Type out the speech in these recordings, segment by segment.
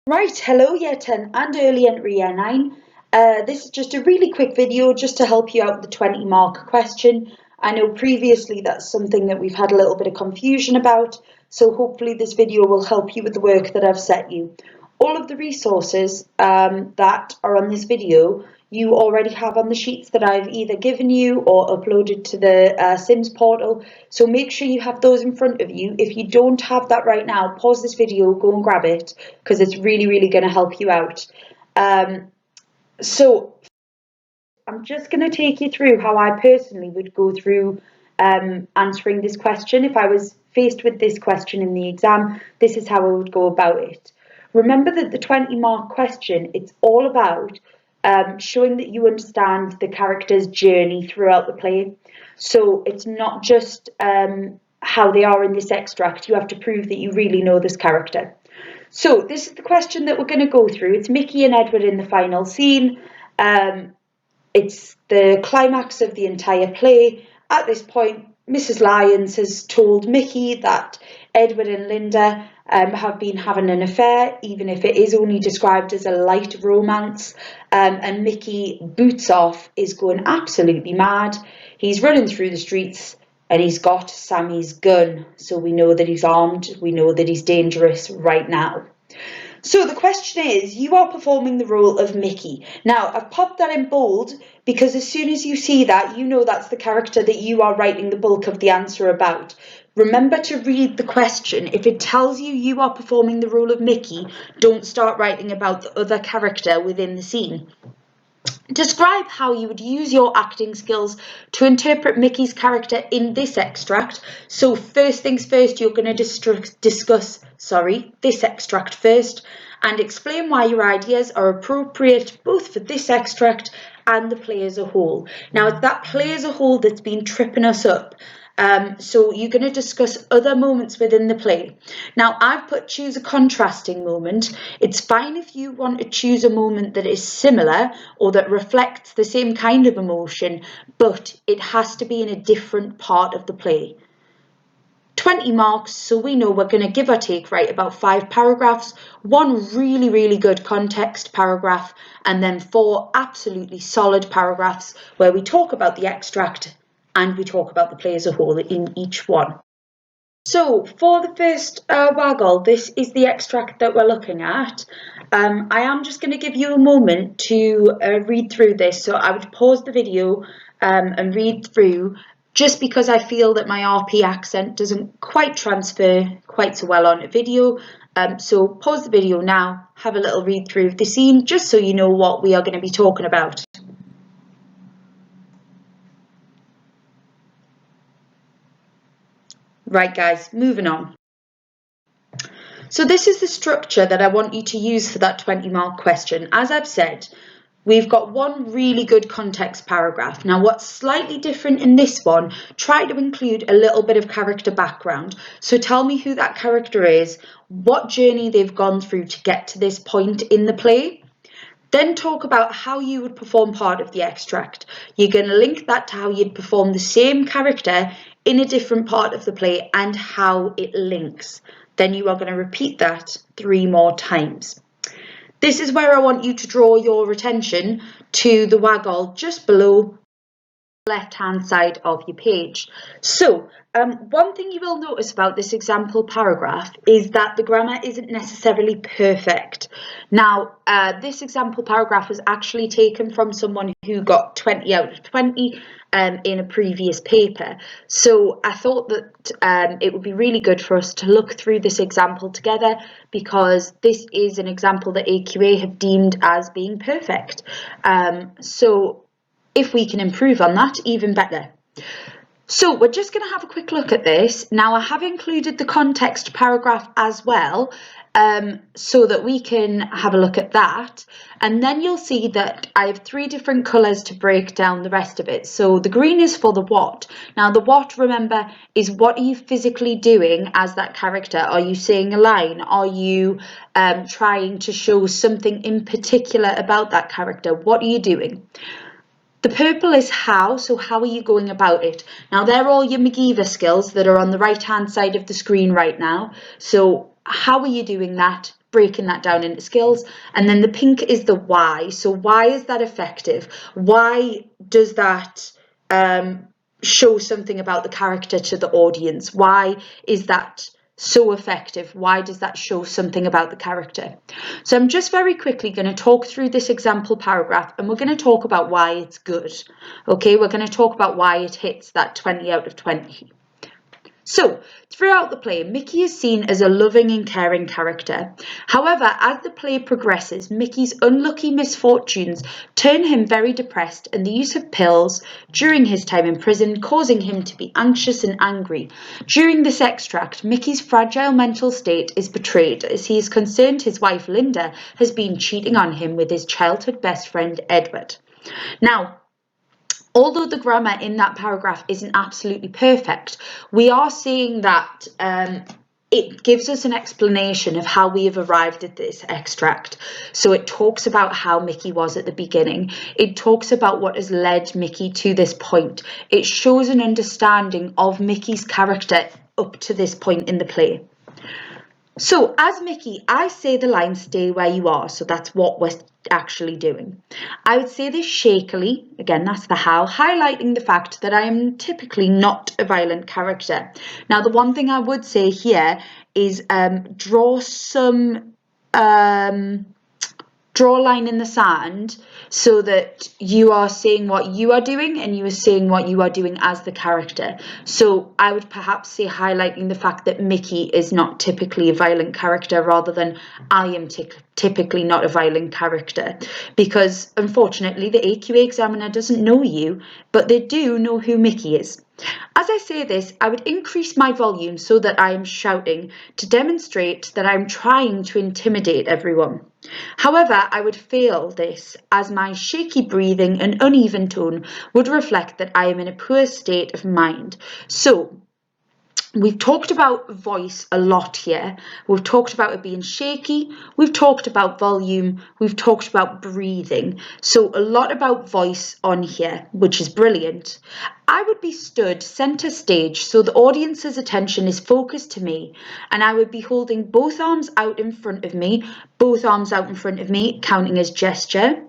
Right, hello Year 10 and early entry Year 9. This is just a really quick video just to help you out with the 20 mark question. I know previously that's something that we've had a little bit of confusion about, so hopefully this video will help you with the work that I've set you. All of the resources that are on this video you already have on the sheets that I've either given you or uploaded to the Sims portal, so make sure you have those in front of you. If you don't have that right now, pause this video, go and grab it, because it's really going to help you out. So I'm just going to take you through how I personally would go through answering this question. If I was faced with this question in the exam, this is how I would go about it. Remember that the 20 mark question, it's all about showing that you understand the character's journey throughout the play. So it's not just how they are in this extract. You have to prove that you really know this character. So this is the question that we're going to go through. It's Mickey and Edward in the final scene. It's the climax of the entire play. At this point, Mrs. Lyons has told Mickey that Edward and Linda have been having an affair, even if it is only described as a light romance. And Mickey boots off, is going absolutely mad. He's running through the streets and he's got Sammy's gun. So we know that he's armed. We know that he's dangerous right now. So the question is, you are performing the role of Mickey. Now, I've popped that in bold because as soon as you see that, you know that's the character that you are writing the bulk of the answer about. Remember to read the question. If it tells you you are performing the role of Mickey, don't start writing about the other character within the scene. Describe how you would use your acting skills to interpret Mickey's character in this extract. So first things first, you're going to discuss this extract first and explain why your ideas are appropriate both for this extract and the play as a whole. Now, it's that play as a whole that's been tripping us up. So you're going to discuss other moments within the play. Now, I've put choose a contrasting moment. It's fine if you want to choose a moment that is similar or that reflects the same kind of emotion, but it has to be in a different part of the play. 20 marks, so we know we're going to give or take write about 5 paragraphs, 1 really good context paragraph, and then 4 absolutely solid paragraphs where we talk about the extract and we talk about the play as a whole in each one. So for the first waggle, this is the extract that we're looking at. I am just going to give you a moment to read through this. So I would pause the video and read through, just because I feel that my RP accent doesn't quite transfer quite so well on a video. So pause the video now, have a little read through of the scene, just so you know what we are going to be talking about. Right guys, moving on. So this is the structure that I want you to use for that 20 mark question. As I've said, we've got 1 really good context paragraph. Now what's slightly different in this one, try to include a little bit of character background. So tell me who that character is, what journey they've gone through to get to this point in the play. Then talk about how you would perform part of the extract. You're going to link that to how you'd perform the same character in a different part of the play and how it links. Then you are going to repeat that 3 more times. This is where I want you to draw your attention to the waggle just below the left-hand side of your page. So one thing you will notice about this example paragraph is that the grammar isn't necessarily perfect. Now, this example paragraph was actually taken from someone who got 20 out of 20 in a previous paper. So I thought that it would be really good for us to look through this example together, because this is an example that AQA have deemed as being perfect. So if we can improve on that, even better. So we're just going to have a quick look at this. Now I have included the context paragraph as well, so that we can have a look at that. And then you'll see that I have 3 different colours to break down the rest of it. So the green is for the what. Now the what, remember, is what are you physically doing as that character? Are you saying a line? Are you trying to show something in particular about that character? What are you doing? The purple is how, so how are you going about it? Now they're all your MacGyver skills that are on the right hand side of the screen right now. So how are you doing that? breaking that down into skills. And then the pink is the why. So why is that effective? Why does that show something about the character to the audience? Why is that so effective? Why does that show something about the character? So I'm just very quickly going to talk through this example paragraph, and we're going to talk about why it's good. Okay, we're going to talk about why it hits that 20 out of 20. So, throughout the play, Mickey is seen as a loving and caring character. However, as the play progresses, Mickey's unlucky misfortunes turn him very depressed, and the use of pills during his time in prison causing him to be anxious and angry. During this extract, Mickey's fragile mental state is portrayed as he is concerned his wife Linda has been cheating on him with his childhood best friend Edward. Now, although the grammar in that paragraph isn't absolutely perfect, we are seeing that it gives us an explanation of how we have arrived at this extract. So it talks about how Mickey was at the beginning. It talks about what has led Mickey to this point. It shows an understanding of Mickey's character up to this point in the play. So as Mickey, I say the line, stay where you are. So that's what we're actually doing. I would say this shakily, again, that's the how, highlighting the fact that I am typically not a violent character. Now, the one thing I would say here is draw a line in the sand so that you are seeing what you are doing and you are seeing what you are doing as the character. So I would perhaps say highlighting the fact that Mickey is not typically a violent character rather than I am typically not a violent character, because unfortunately the AQA examiner doesn't know you, but they do know who Mickey is. As I say this, I would increase my volume so that I am shouting to demonstrate that I'm trying to intimidate everyone. However, I would fail this as my shaky breathing and uneven tone would reflect that I am in a poor state of mind. So, we've talked about voice a lot here. We've talked about it being shaky. We've talked about volume. We've talked about breathing. So a lot about voice on here, which is brilliant. I would be stood centre stage so the audience's attention is focused to me, and I would be holding both arms out in front of me, counting as gesture,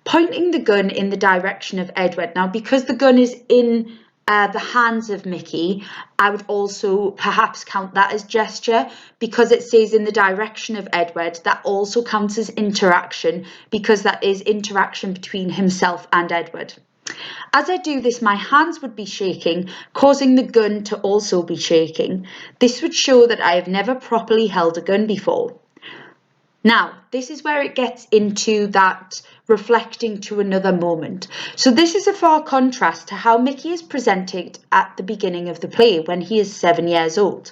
pointing the gun in the direction of Edward. Now, because the gun is in the hands of Mickey, I would also perhaps count that as gesture. Because it says in the direction of Edward, that also counts as interaction, because that is interaction between himself and Edward. As I do this, my hands would be shaking, causing the gun to also be shaking. This would show that I have never properly held a gun before. Now, this is where it gets into that reflecting to another moment. So this is a far contrast to how Mickey is presented at the beginning of the play when he is 7 years old.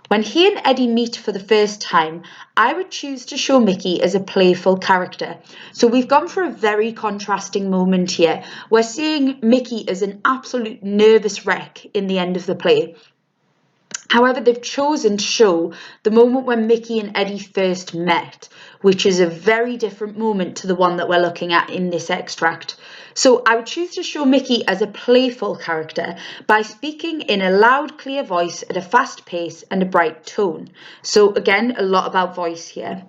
When he and Eddie meet for the first time, I would choose to show Mickey as a playful character. So we've gone for a very contrasting moment here. We're seeing Mickey as an absolute nervous wreck in the end of the play. However, they've chosen to show the moment when Mickey and Eddie first met, which is a very different moment to the one that we're looking at in this extract. So I would choose to show Mickey as a playful character by speaking in a loud, clear voice at a fast pace and a bright tone. So again, a lot about voice here.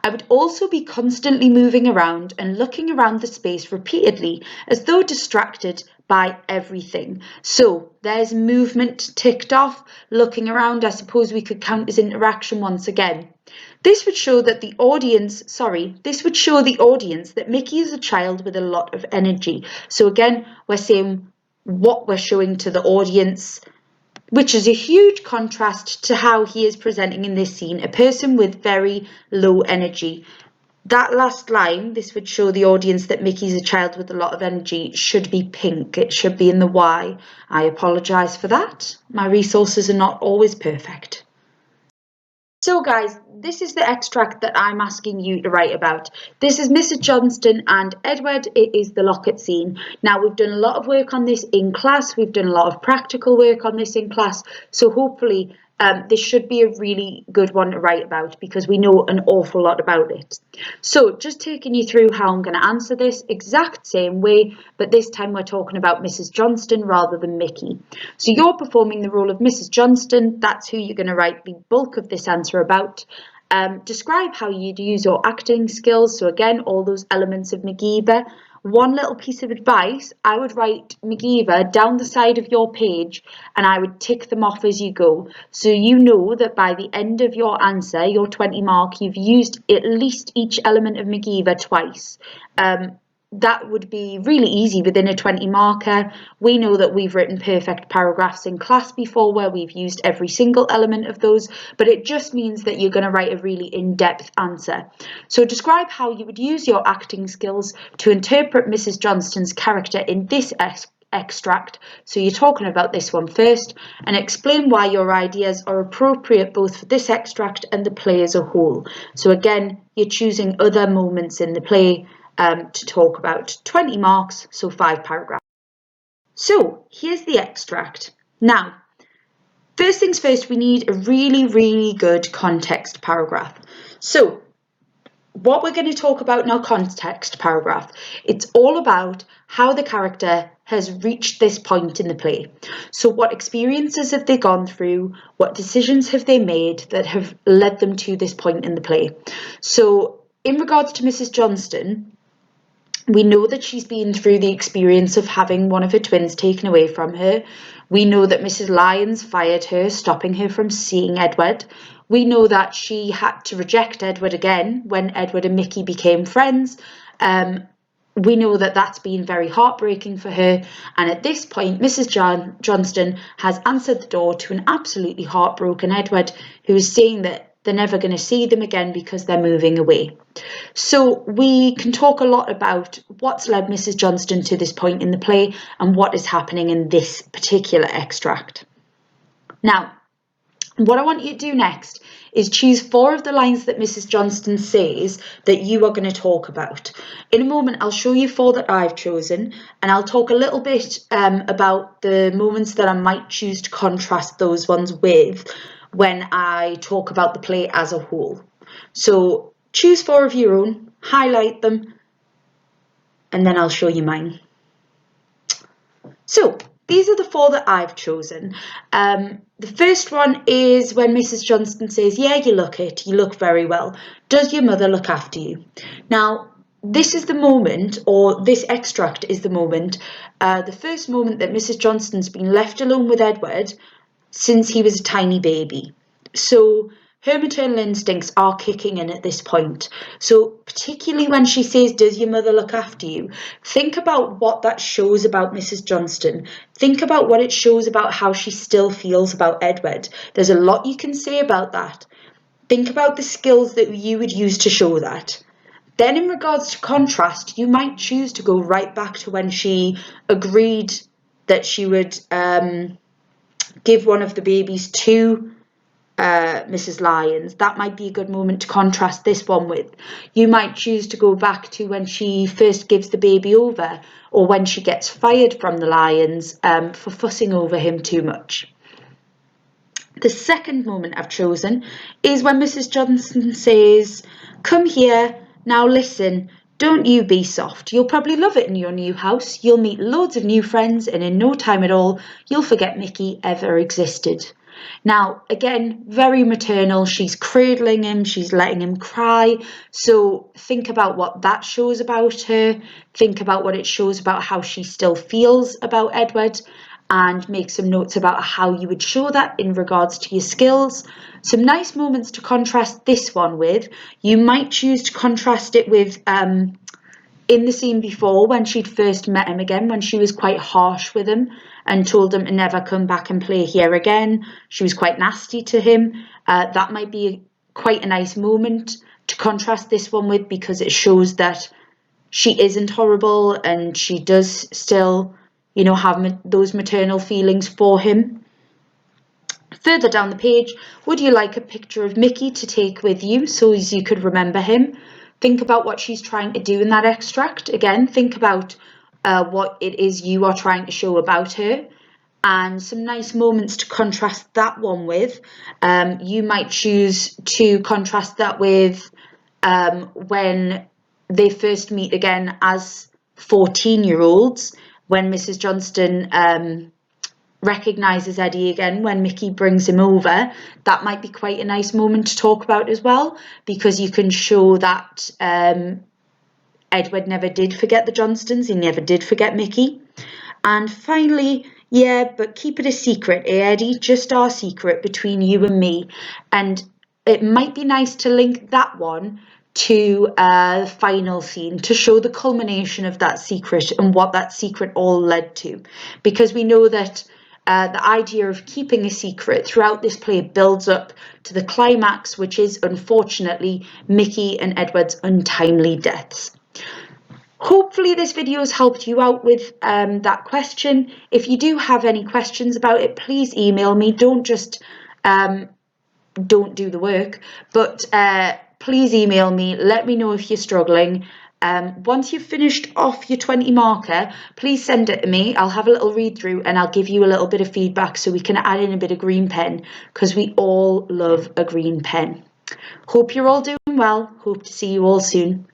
I would also be constantly moving around and looking around the space repeatedly as though distracted by everything. So there's movement ticked off, looking around. I suppose we could count as interaction once again. This would show that the audience, that Mickey is a child with a lot of energy. So again, we're saying what we're showing to the audience, which is a huge contrast to how he is presenting in this scene, a person with very low energy. That last line, this would show the audience that Mickey's a child with a lot of energy, should be pink. It should be in the Y. I apologise for that. My resources are not always perfect. So guys, this is the extract that I'm asking you to write about. This is Mrs. Johnston and Edward. It is the locket scene. Now, we've done a lot of work on this in class. We've done a lot of practical work on this in class. So hopefully this should be a really good one to write about because we know an awful lot about it. So just taking you through how I'm going to answer this exact same way, but this time we're talking about Mrs. Johnston rather than Mickey. So you're performing the role of Mrs. Johnston. That's who you're going to write the bulk of this answer about. Describe how you'd use your acting skills. So again, all those elements of MacGyver. One little piece of advice, I would write MacGyver down the side of your page and I would tick them off as you go. So you know that by the end of your answer, your 20 mark, you've used at least each element of MacGyver twice. That would be really easy within a 20 marker. We know that we've written perfect paragraphs in class before where we've used every single element of those, but it just means that you're going to write a really in-depth answer. So describe how you would use your acting skills to interpret Mrs. Johnston's character in this extract. So you're talking about this one first, and explain why your ideas are appropriate both for this extract and the play as a whole. So again, you're choosing other moments in the play to talk about. 20 marks, so 5 paragraphs. So here's the extract. Now, first things first, we need a really, really good context paragraph. So what we're going to talk about in our context paragraph, it's all about how the character has reached this point in the play. So what experiences have they gone through? What decisions have they made that have led them to this point in the play? So in regards to Mrs. Johnston, we know that she's been through the experience of having one of her twins taken away from her. We know that Mrs. Lyons fired her, stopping her from seeing Edward. We know that she had to reject Edward again when Edward and Mickey became friends. We know that that's been very heartbreaking for her. And at this point, Mrs. Johnston has answered the door to an absolutely heartbroken Edward, who is saying that they're never going to see them again because they're moving away. So we can talk a lot about what's led Mrs. Johnston to this point in the play and what is happening in this particular extract. Now, what I want you to do next is choose 4 of the lines that Mrs. Johnston says that you are going to talk about. In a moment, I'll show you 4 that I've chosen, and I'll talk a little bit about the moments that I might choose to contrast those ones with when I talk about the play as a whole. So choose 4 of your own, highlight them, and then I'll show you mine. So these are the 4 that I've chosen. The first one is when Mrs. Johnston says, "Yeah, you look it, you look very well. Does your mother look after you?" Now, this is the moment, or this extract is the moment, the first moment that Mrs. Johnston's been left alone with Edward since he was a tiny baby. So her maternal instincts are kicking in at this point. So particularly when she says, "Does your mother look after you?" Think about what that shows about Mrs. Johnston. Think about what it shows about how she still feels about Edward. There's a lot you can say about that. Think about the skills that you would use to show that. Then in regards to contrast, you might choose to go right back to when she agreed that she would give one of the babies to Mrs. Lyons. That might be a good moment to contrast this one with. You might choose to go back to when she first gives the baby over, or when she gets fired from the Lyons for fussing over him too much. The second moment I've chosen is when Mrs. Johnston says, "Come here, now listen, don't you be soft. You'll probably love it in your new house. You'll meet loads of new friends, and in no time at all, you'll forget Mickey ever existed." Now, again, very maternal. She's cradling him, she's letting him cry. So think about what that shows about her. Think about what it shows about how she still feels about Edward, and make some notes about how you would show that in regards to your skills. Some nice moments to contrast this one with. You might choose to contrast it with in the scene before, when she'd first met him again, when she was quite harsh with him and told him to never come back and play here again. She was quite nasty to him. That might be quite a nice moment to contrast this one with, because it shows that she isn't horrible and she does still, you know, have those maternal feelings for him. Further down the page, would you like a picture of Mickey to take with you so as you could remember him? Think about what she's trying to do in that extract. Again, think about what it is you are trying to show about her, and some nice moments to contrast that one with. You might choose to contrast that with when they first meet again as 14-year-olds, when Mrs. Johnston recognises Eddie again when Mickey brings him over, that might be quite a nice moment to talk about as well, because you can show that Edward never did forget the Johnstons, he never did forget Mickey. And finally, yeah, but keep it a secret, eh, Eddie? Just our secret between you and me. And it might be nice to link that one to the final scene to show the culmination of that secret and what that secret all led to. Because we know that the idea of keeping a secret throughout this play builds up to the climax, which is unfortunately Mickey and Edward's untimely deaths. Hopefully this video has helped you out with that question. If you do have any questions about it, please email me. Don't just don't do the work, but please email me. Let me know if you're struggling. Once you've finished off your 20 marker, please send it to me. I'll have a little read through and I'll give you a little bit of feedback so we can add in a bit of green pen, because we all love a green pen. Hope you're all doing well. Hope to see you all soon.